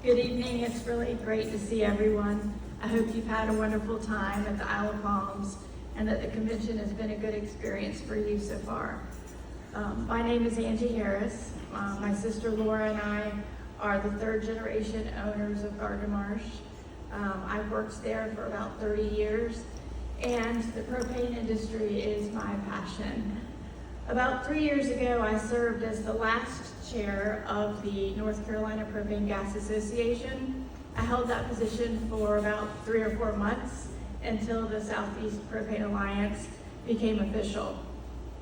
Good evening. It's really great to see everyone. I hope you've had a wonderful time at the Isle of Palms and that the convention has been a good experience for you so far. My name is Angie Harris. My sister Laura and I are the third generation owners of Gardner Marsh. I've worked there for about 30 years, and the propane industry is my passion. About 3 years ago, I served as the last chair of the North Carolina Propane Gas Association. I held that position for about 3 or 4 months until the Southeast Propane Alliance became official.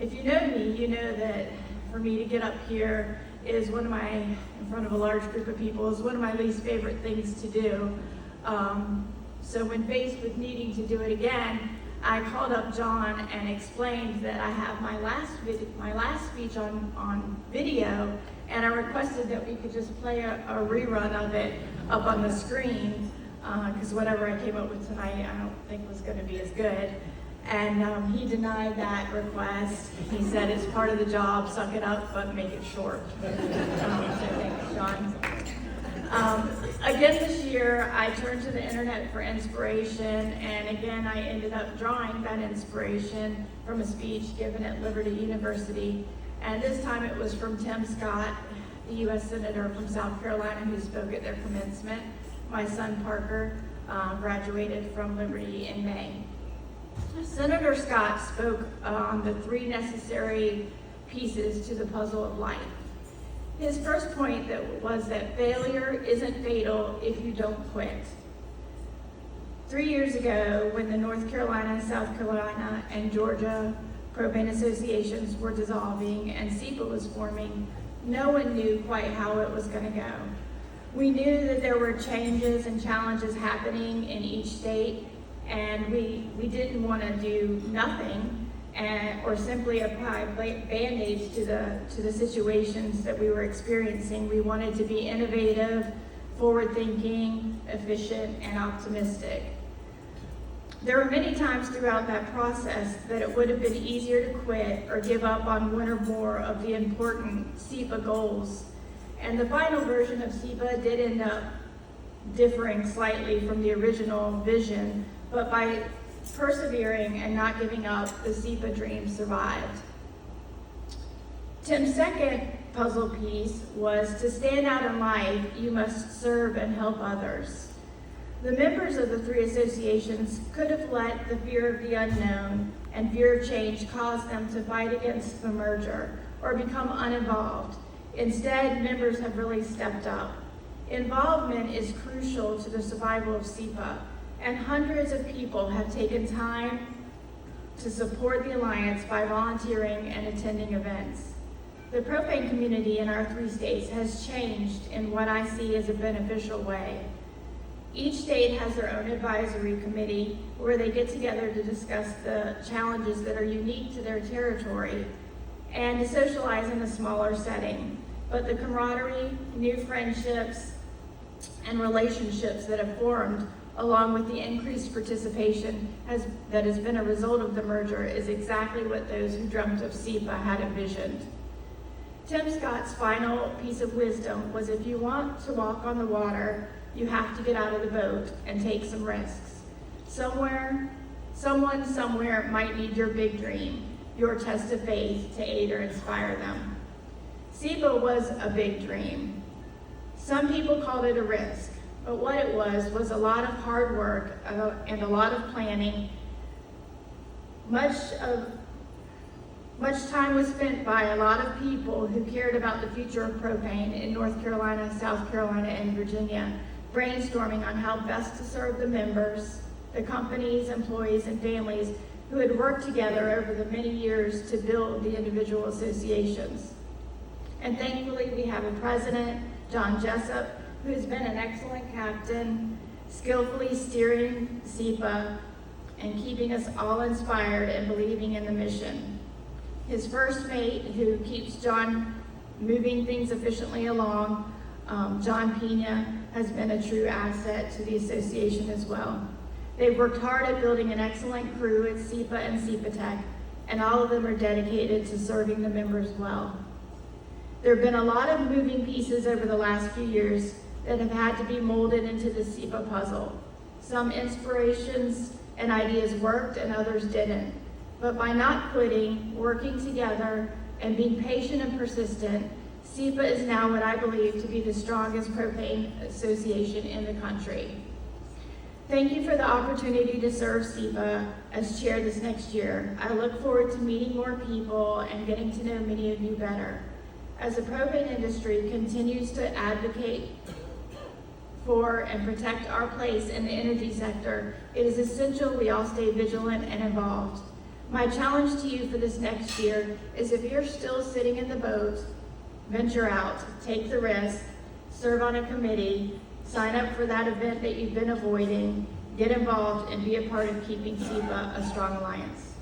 If you know me, you know that for me to get up here is in front of a large group of people, is one of my least favorite things to do. So when faced with needing to do it again, I called up John and explained that I have my last speech on video, and I requested that we could just play a rerun of it up on the screen, because whatever I came up with tonight I don't think was going to be as good. And he denied that request. He said it's part of the job, suck it up, but make it short. So thank you, John. Again this year, I turned to the internet for inspiration, and again I ended up drawing that inspiration from a speech given at Liberty University. And this time it was from Tim Scott, the U.S. Senator from South Carolina, who spoke at their commencement. My son Parker graduated from Liberty in May. Senator Scott spoke on the 3 necessary pieces to the puzzle of life. His first point was that failure isn't fatal if you don't quit. 3 years ago, when the North Carolina, South Carolina, and Georgia propane associations were dissolving and SEPA was forming, no one knew quite how it was going to go. We knew that there were changes and challenges happening in each state, and we didn't want to do nothing or simply apply band-aids to the situations that we were experiencing. We wanted to be innovative, forward-thinking, efficient, and optimistic. There were many times throughout that process that it would have been easier to quit or give up on one or more of the important SEPA goals. And the final version of SEPA did end up differing slightly from the original vision, but by persevering and not giving up, the SEPA dream survived. Tim's second puzzle piece was to stand out in life, you must serve and help others. The members of the 3 associations could have let the fear of the unknown and fear of change cause them to fight against the merger or become uninvolved. Instead, members have really stepped up. Involvement is crucial to the survival of SEPA, and hundreds of people have taken time to support the Alliance by volunteering and attending events. The propane community in our 3 states has changed in what I see as a beneficial way. Each state has their own advisory committee where they get together to discuss the challenges that are unique to their territory and to socialize in a smaller setting. But the camaraderie, new friendships, and relationships that have formed along with the increased participation that has been a result of the merger is exactly what those who dreamt of SEPA had envisioned. Tim Scott's final piece of wisdom was, if you want to walk on the water, you have to get out of the boat and take some risks. Someone somewhere might need your big dream, your test of faith, to aid or inspire them. SEPA was a big dream. Some people called it a risk. But what it was a lot of hard work and a lot of planning. Much time was spent by a lot of people who cared about the future of propane in North Carolina, South Carolina, and Virginia, brainstorming on how best to serve the members, the companies, employees, and families who had worked together over the many years to build the individual associations. And thankfully, we have a president, John Jessup, who has been an excellent captain, skillfully steering SEPA and keeping us all inspired and believing in the mission. His first mate, who keeps John moving things efficiently along, John Pena, has been a true asset to the association as well. They've worked hard at building an excellent crew at SEPA and SEPA Tech, and all of them are dedicated to serving the members well. There have been a lot of moving pieces over the last few years, that have had to be molded into the SEPA puzzle. Some inspirations and ideas worked and others didn't. But by not quitting, working together, and being patient and persistent, SEPA is now what I believe to be the strongest propane association in the country. Thank you for the opportunity to serve SEPA as chair this next year. I look forward to meeting more people and getting to know many of you better. As the propane industry continues to advocate for and protect our place in the energy sector, it is essential we all stay vigilant and involved. My challenge to you for this next year is, if you're still sitting in the boat, venture out, take the risk, serve on a committee, sign up for that event that you've been avoiding, get involved, and be a part of keeping SEPA a strong alliance.